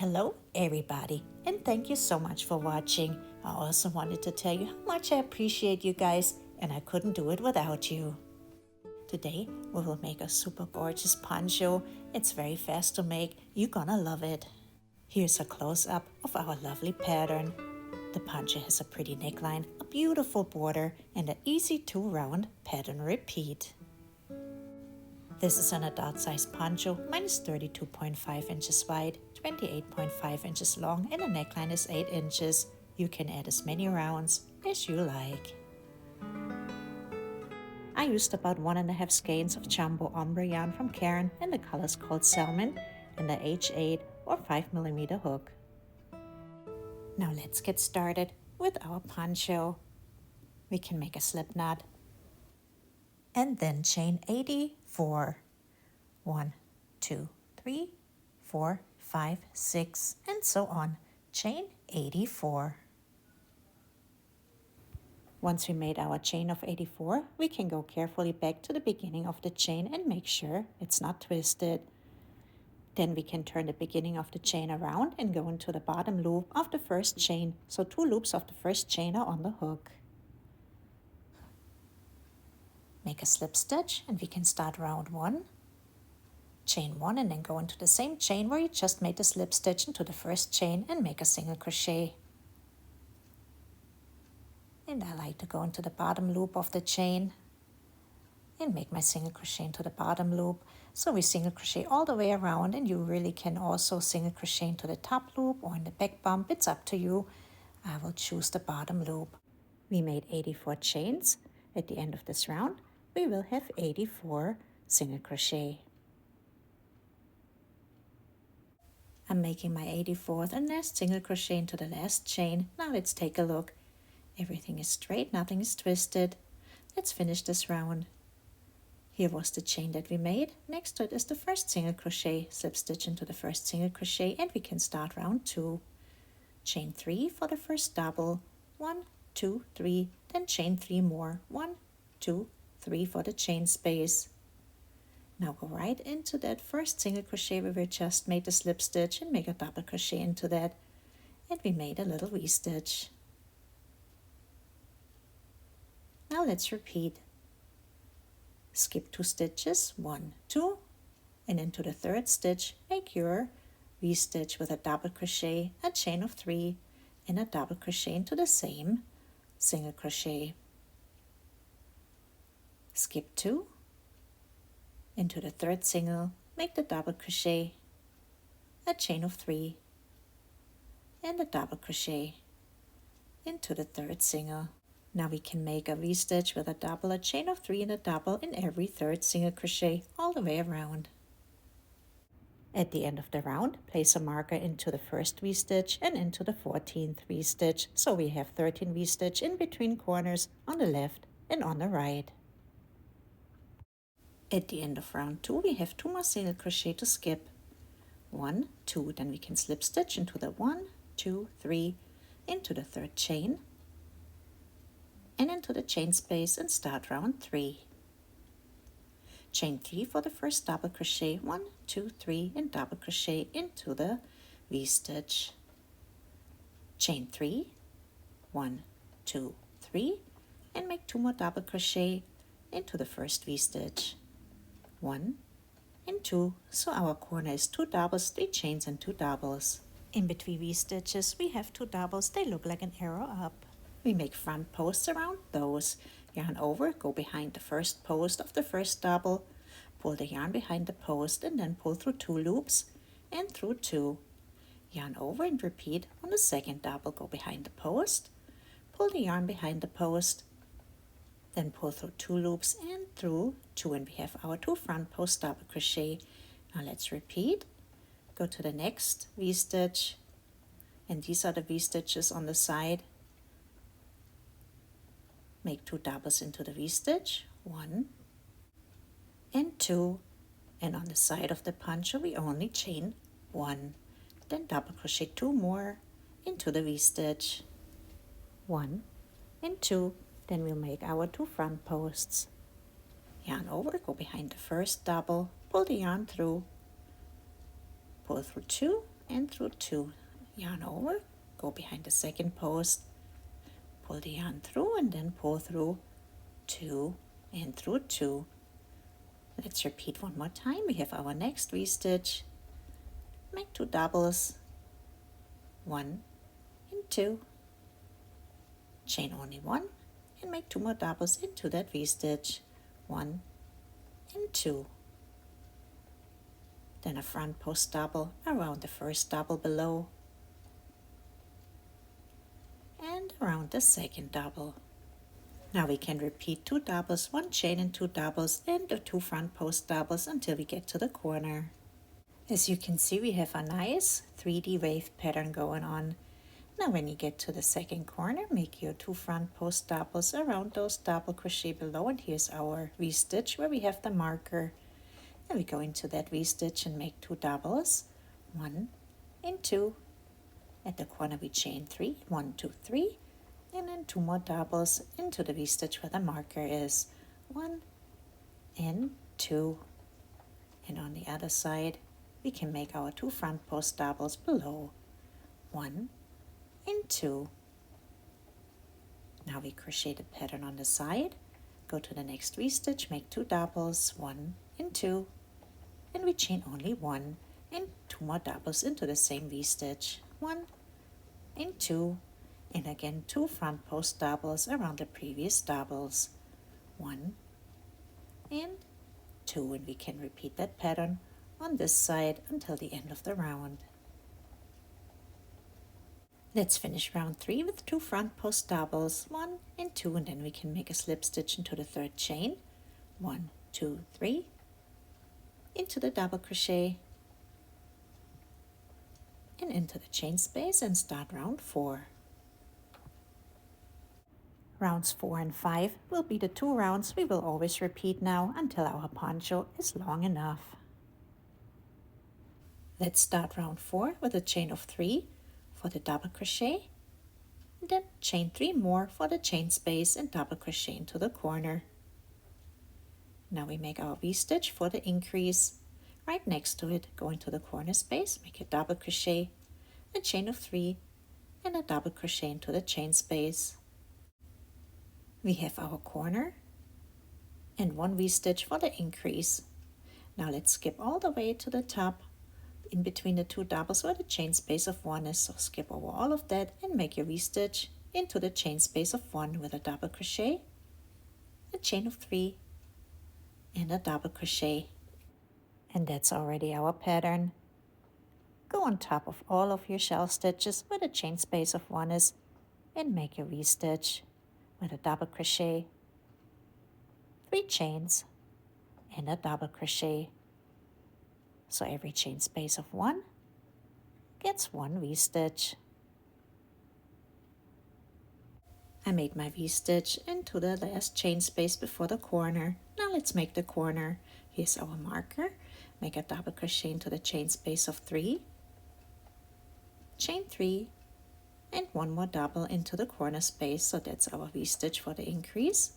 Hello everybody, and thank you so much for watching. I also wanted to tell you how much I appreciate you guys, and I couldn't do it without you. Today we will make a super gorgeous poncho. It's very fast to make. You're gonna love it. Here's a close-up of our lovely pattern. The poncho has a pretty neckline, a beautiful border, and an easy two-round pattern repeat. This is an adult size poncho. Mine is 32.5 inches wide, 28.5 inches long, and the neckline is 8 inches. You can add as many rounds as you like. I used about 1.5 skeins of jumbo ombre yarn from Caron, and the color is called Salmon, and the H8 or 5mm hook. Now let's get started with our poncho. We can make a slip knot and then chain 84. 1, 2, 3, 4, 5, 6, and so on. Chain 84. Once we made our chain of 84, we can go carefully back to the beginning of the chain and make sure it's not twisted. Then we can turn the beginning of the chain around and go into the bottom loop of the first chain. So 2 loops of the first chain are on the hook. Make a slip stitch and we can start round 1. Chain 1 and then go into the same chain where you just made the slip stitch into the first chain and make a single crochet. And I like to go into the bottom loop of the chain and make my single crochet into the bottom loop. So we single crochet all the way around, and you really can also single crochet into the top loop or in the back bump. It's up to you. I will choose the bottom loop. We made 84 chains. At the end of this round, we will have 84 single crochet. I'm making my 84th and last single crochet into the last chain. Now let's take a look. Everything is straight, nothing is twisted. Let's finish this round. Here was the chain that we made. Next to it is the first single crochet. Slip stitch into the first single crochet and we can start round 2. Chain 3 for the first double. 1, 2, 3, then chain 3 more. 1, 2, 3 for the chain space. Now go right into that first single crochet where we just made the slip stitch and make a double crochet into that. And we made a little V-stitch. Now let's repeat. Skip 2 stitches, 1, 2, and into the third stitch, make your V-stitch with a double crochet, a chain of 3, and a double crochet into the same single crochet. Skip 2, into the third single, make the double crochet, a chain of 3, and a double crochet into the third single. Now we can make a V-stitch with a double, a chain of 3, and a double in every third single crochet all the way around. At the end of the round, place a marker into the first V-stitch and into the 14th V-stitch, so we have 13 V-stitch in between corners on the left and on the right. At the end of round 2, we have 2 more single crochet to skip. 1, 2, then we can slip stitch into the 1, 2, 3, into the third chain, and into the chain space and start round 3. Chain 3 for the first double crochet, 1, 2, 3, and double crochet into the V-stitch. Chain 3, 1, 2, 3, and make 2 more double crochet into the first V-stitch. 1 and 2, so our corner is 2 doubles, 3 chains, and 2 doubles. In between V-stitches we have 2 doubles. They look like an arrow up. We make front posts around those. Yarn over, go behind the first post of the first double, pull the yarn behind the post, and then pull through 2 loops and through 2. Yarn over and repeat on the second double. Go behind the post, pull the yarn behind the post, then pull through 2 loops and through 2, and we have our 2 front post double crochet. Now let's repeat. Go to the next V-stitch, and these are the V-stitches on the side. Make 2 doubles into the V-stitch, 1 and 2, and on the side of the poncho we only chain 1. Then double crochet 2 more into the V-stitch, 1 and 2. Then we'll make our 2 front posts. Yarn over, go behind the first double, pull the yarn through, pull through 2 and through 2, yarn over, go behind the second post, pull the yarn through and then pull through 2 and through 2. Let's repeat one more time. We have our next V-stitch, make 2 doubles, 1 and 2, chain only 1 and make 2 more doubles into that V-stitch, 1 and 2. Then a front post double around the first double below and around the second double. Now we can repeat 2 doubles, 1 chain and 2 doubles and the 2 front post doubles until we get to the corner. As you can see, we have a nice 3D wave pattern going on. Now when you get to the second corner, make your 2 front post doubles around those double crochet below, and here's our V-stitch where we have the marker. Then we go into that V-stitch and make 2 doubles, 1 and 2. At the corner we chain 3, 1, 2, 3, and then 2 more doubles into the V-stitch where the marker is, 1 and 2. And on the other side we can make our 2 front post doubles below, 1 and 2. Now we crochet the pattern on the side, go to the next V-stitch, make 2 doubles, 1 and 2, and we chain only 1 and 2 more doubles into the same V-stitch, 1 and 2, and again 2 front post doubles around the previous doubles, 1 and 2, and we can repeat that pattern on this side until the end of the round. Let's finish round 3 with 2 front post doubles, 1 and 2, and then we can make a slip stitch into the 3rd chain, 1, 2, 3, into the double crochet and into the chain space and start round 4. Rounds 4 and 5 will be the 2 rounds we will always repeat now until our poncho is long enough. Let's start round 4 with a chain of 3 for the double crochet, and then chain 3 more for the chain space and double crochet into the corner. Now we make our V-stitch for the increase. Right next to it, go into the corner space, make a double crochet, a chain of 3, and a double crochet into the chain space. We have our corner and 1 V-stitch for the increase. Now let's skip all the way to the top in between the 2 doubles where the chain space of 1 is. So skip over all of that and make your V-stitch into the chain space of 1 with a double crochet, a chain of 3, and a double crochet. And that's already our pattern. Go on top of all of your shell stitches where the chain space of 1 is and make your V-stitch with a double crochet, 3 chains, and a double crochet. So every chain space of 1 gets 1 V-stitch. I made my V-stitch into the last chain space before the corner. Now let's make the corner. Here's our marker. Make a double crochet into the chain space of 3, chain 3, and 1 more double into the corner space. So that's our V-stitch for the increase.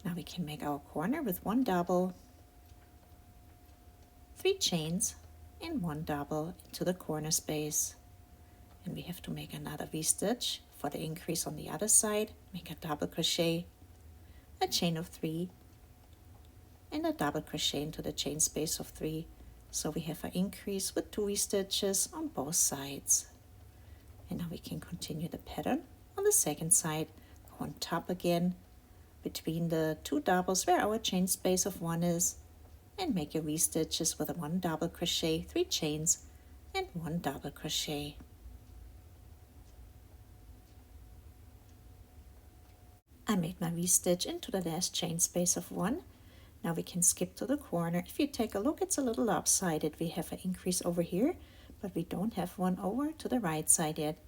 Now we can make our corner with 1 double, 3 chains, and 1 double into the corner space. And we have to make another V-stitch for the increase on the other side. Make a double crochet, a chain of 3, and a double crochet into the chain space of 3. So we have an increase with 2 V-stitches on both sides. And now we can continue the pattern on the second side. Go on top again between the 2 doubles where our chain space of 1 is, and make your V-stitches with a 1 double crochet, 3 chains, and 1 double crochet. I made my V-stitch into the last chain space of 1. Now we can skip to the corner. If you take a look, it's a little lopsided. We have an increase over here, but we don't have one over to the right side yet.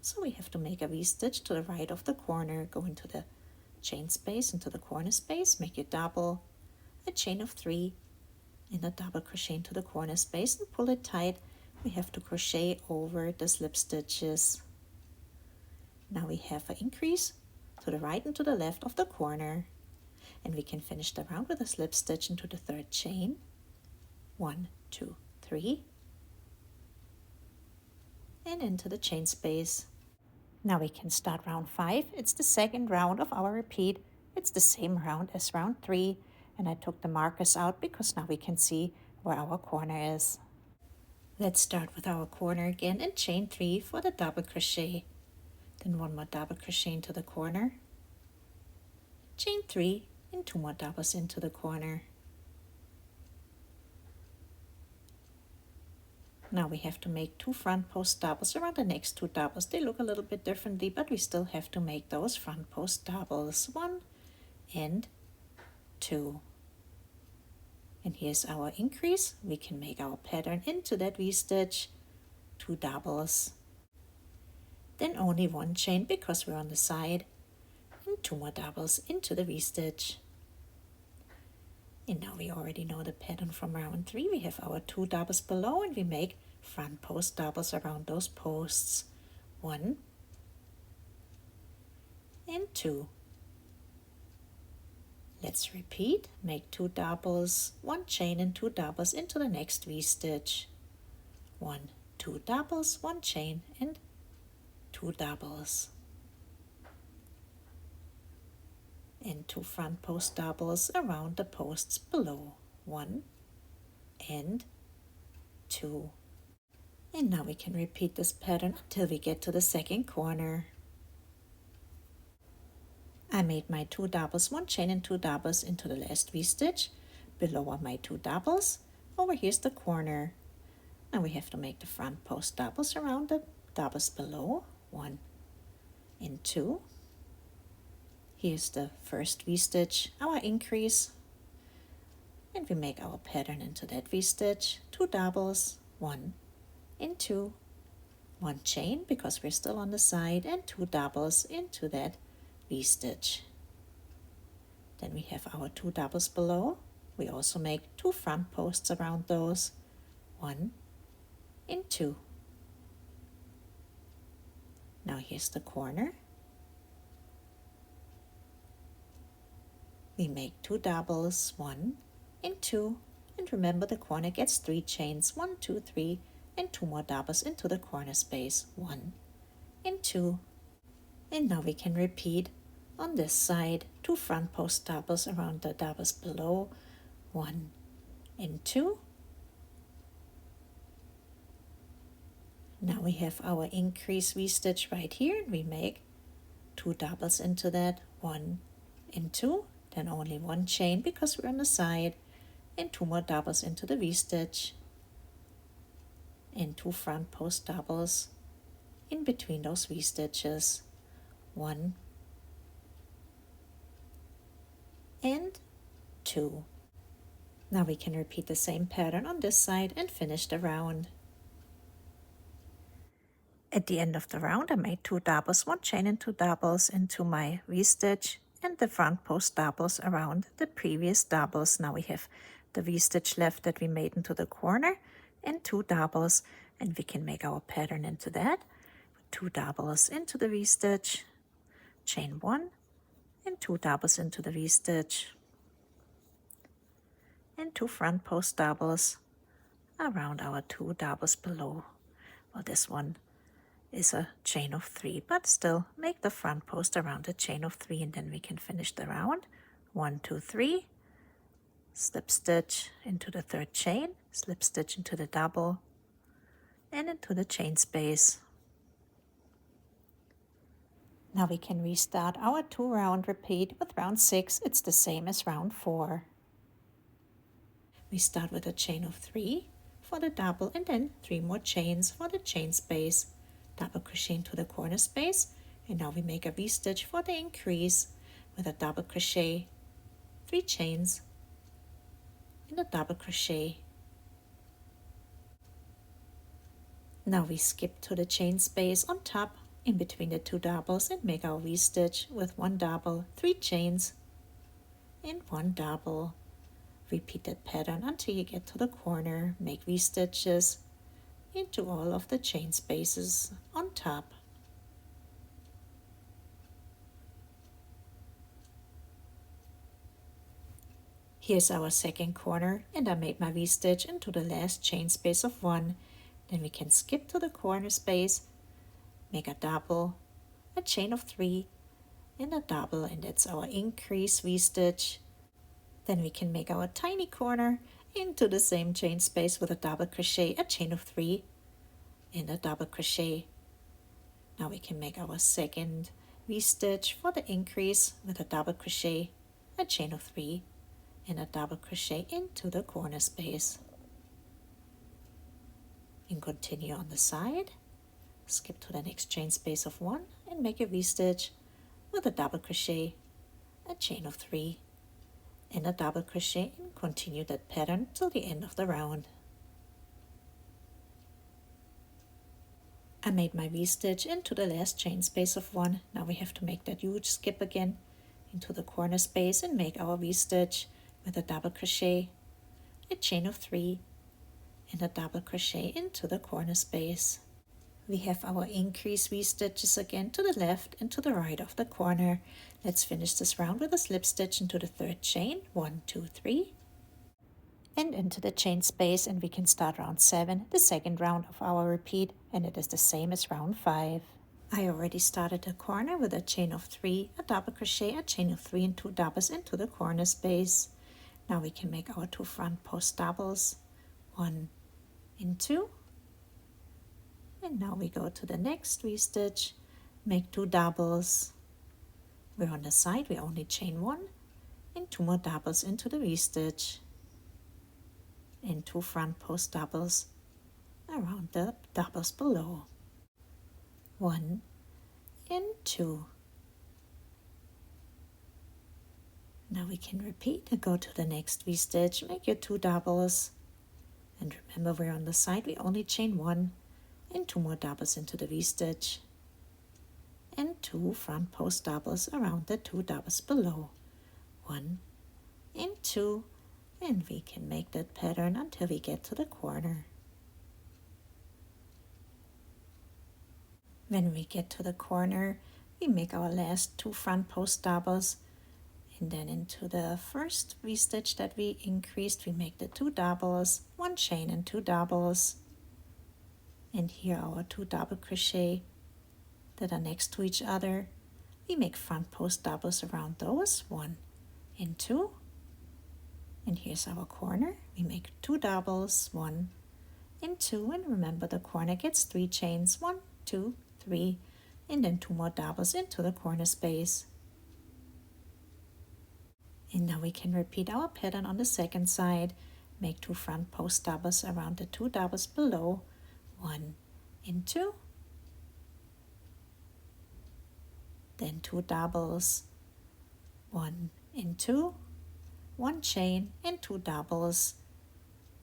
So we have to make a V-stitch to the right of the corner. Go into the chain space, into the corner space, make your double, a chain of 3, and a double crochet into the corner space and pull it tight. We have to crochet over the slip stitches. Now we have an increase to the right and to the left of the corner, and we can finish the round with a slip stitch into the 3rd chain, 1, 2, 3, and into the chain space. Now we can start round 5. It's the second round of our repeat. It's the same round as round 3, and I took the markers out because now we can see where our corner is. Let's start with our corner again and chain 3 for the double crochet. Then 1 more double crochet into the corner, chain 3 and 2 more doubles into the corner. Now we have to make 2 front post doubles around the next 2 doubles. They look a little bit differently, but we still have to make those front post doubles. 1 and 2. And here's our increase. We can make our pattern into that V-stitch, 2 doubles. Then only 1 chain because we're on the side, and 2 more doubles into the V-stitch. And now we already know the pattern from round 3. We have our 2 doubles below and we make front post doubles around those posts. 1 and 2. Let's repeat. Make 2 doubles, 1 chain and 2 doubles into the next V-stitch. 1, 2 doubles, 1 chain and 2 doubles. And 2 front post doubles around the posts below. 1 and 2. And now we can repeat this pattern until we get to the second corner. I made my 2 doubles, 1 chain and 2 doubles into the last V-stitch. Below are my 2 doubles. Over here's the corner. Now we have to make the front post doubles around the doubles below. 1 and 2. Here's the first V-stitch, our increase, and we make our pattern into that V-stitch, 2 doubles, 1 and 2, 1 chain because we're still on the side, and 2 doubles into that V-stitch. Then we have our 2 doubles below. We also make 2 front posts around those, 1 and 2. Now here's the corner. We make 2 doubles, 1 and 2, and remember the corner gets 3 chains, 1, 2, 3, and 2 more doubles into the corner space, 1 and 2. And now we can repeat on this side, 2 front post doubles around the doubles below, 1 and 2. Now we have our increase V-stitch right here, and we make 2 doubles into that, 1 and 2. Then only 1 chain because we're on the side, and 2 more doubles into the V-stitch, and 2 front post doubles in between those V-stitches, 1 and 2. Now we can repeat the same pattern on this side and finish the round. At the end of the round, I made 2 doubles, 1 chain and 2 doubles into my V-stitch, and the front post doubles around the previous doubles. Now we have the V-stitch left that we made into the corner and 2 doubles, and we can make our pattern into that. 2 doubles into the V-stitch, chain 1 and 2 doubles into the V-stitch, and 2 front post doubles around our 2 doubles below. Well, this one is a chain of 3, but still make the front post around the chain of 3, and then we can finish the round. 1, 2, 3, slip stitch into the 3rd chain, slip stitch into the double and into the chain space. Now we can restart our 2 round repeat with round 6. It's the same as round 4. We start with a chain of 3 for the double, and then 3 more chains for the chain space. Double crochet into the corner space, and now we make a V-stitch for the increase with a double crochet, 3 chains, and a double crochet. Now we skip to the chain space on top in between the 2 doubles and make our V-stitch with 1 double, 3 chains, and 1 double. Repeat that pattern until you get to the corner. Make V-stitches into all of the chain spaces on top. Here's our second corner, and I made my V-stitch into the last chain space of 1, Then we can skip to the corner space, make a double, a chain of 3, and a double, and that's our increase V-stitch. Then we can make our tiny corner into the same chain space with a double crochet, a chain of 3, and a double crochet. Now we can make our second V-stitch for the increase with a double crochet, a chain of 3, and a double crochet into the corner space. And continue on the side, skip to the next chain space of 1 and make a V-stitch with a double crochet, a chain of 3, and a double crochet, and continue that pattern till the end of the round. I made my V-stitch into the last chain space of 1. Now we have to make that huge skip again into the corner space and make our V-stitch with a double crochet, a chain of 3, and a double crochet into the corner space. We have our increase V-stitches again to the left and to the right of the corner. Let's finish this round with a slip stitch into the 3rd chain, 1, 2, 3, and into the chain space, and we can start round 7, the second round of our repeat, and it is the same as round 5. I already started the corner with a chain of 3, a double crochet, a chain of 3, and 2 doubles into the corner space. Now we can make our 2 front post doubles, 1 and 2, and now we go to the next V-stitch, make 2 doubles. We're on the side, we only chain 1 and 2 more doubles into the V-stitch, and 2 front post doubles around the doubles below, 1 and 2. Now we can repeat and go to the next V-stitch, make your 2 doubles, and remember we're on the side, we only chain 1 and 2 more doubles into the V-stitch, and 2 front post doubles around the 2 doubles below, 1 and 2, and we can make that pattern until we get to the corner. When we get to the corner, we make our last 2 front post doubles, and then into the first V-stitch that we increased, we make the 2 doubles, 1 chain and 2 doubles, and here our 2 double crochet that are next to each other. We make front post doubles around those, 1 and 2, and here's our corner. We make 2 doubles, 1 and 2, and remember the corner gets 3 chains, 1, 2, 3, and then 2 more doubles into the corner space. And now we can repeat our pattern on the second side, make 2 front post doubles around the 2 doubles below, 1 and 2, then 2 doubles, 1 and 2, 1 chain and 2 doubles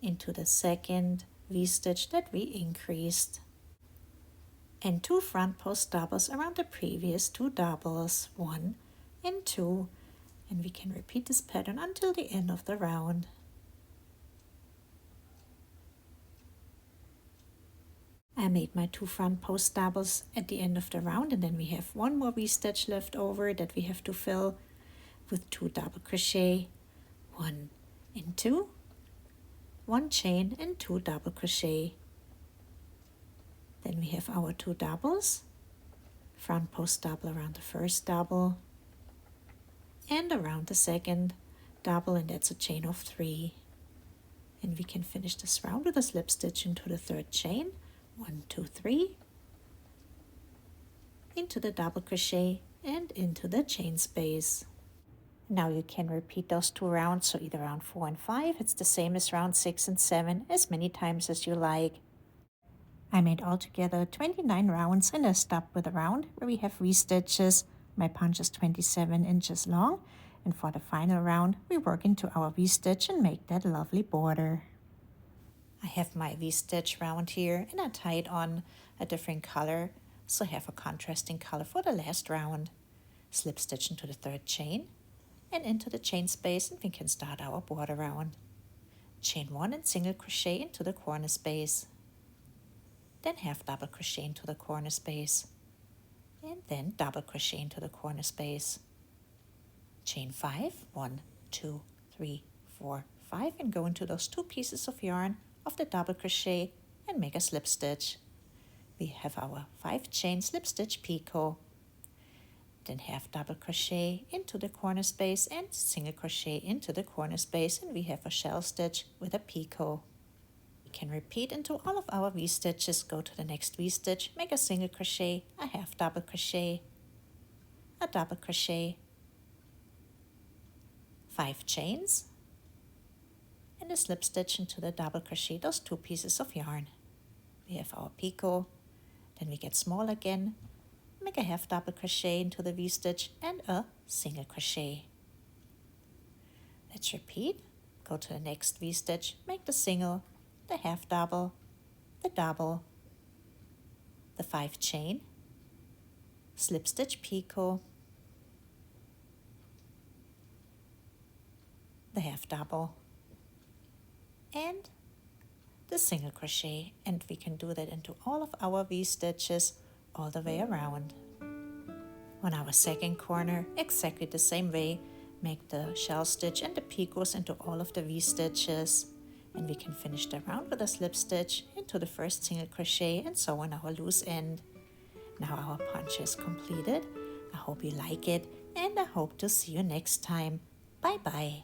into the second V-stitch that we increased, and 2 front post doubles around the previous 2 doubles, 1 and 2, and we can repeat this pattern until the end of the round. I made my 2 front post doubles at the end of the round, and then we have 1 more V-stitch left over that we have to fill with 2 double crochet, 1 and 2, 1 chain and 2 double crochet. Then we have our 2 doubles, front post double around the first double and around the second double, and that's a chain of 3. And we can finish this round with a slip stitch into the 3rd chain, 1, 2, 3, into the double crochet and into the chain space. Now you can repeat those 2 rounds, so either round 4 and 5, it's the same as round 6 and 7, as many times as you like. I made altogether 29 rounds, and I stopped with a round where we have V-stitches. My punch is 27 inches long, and for the final round we work into our V-stitch and make that lovely border. I have my V-stitch round here, and I tied on a different color, so I have a contrasting color for the last round. Slip stitch into the 3rd chain and into the chain space, and we can start our border round. Chain 1 and single crochet into the corner space, then half double crochet into the corner space, and then double crochet into the corner space. Chain 5, 1, 2, 3, 4, 5, and go into those 2 pieces of yarn of the double crochet and make a slip stitch. We have our 5 chain slip stitch picot, then half double crochet into the corner space and single crochet into the corner space, and we have a shell stitch with a picot. We can repeat into all of our V-stitches. Go to the next V-stitch, make a single crochet, a half double crochet, a double crochet, 5 chains, and a slip stitch into the double crochet, those 2 pieces of yarn. We have our picot, then we get small again, make a half double crochet into the V-stitch and a single crochet. Let's repeat. Go to the next V-stitch, make the single, the half double, the double, the 5 chain, slip stitch picot, the half double, and the single crochet, and we can do that into all of our V-stitches all the way around. On our second corner, exactly the same way, make the shell stitch and the picots into all of the V-stitches, and we can finish the round with a slip stitch into the first single crochet and sew on our loose end. Now our poncho is completed. I hope you like it, and I hope to see you next time. Bye bye.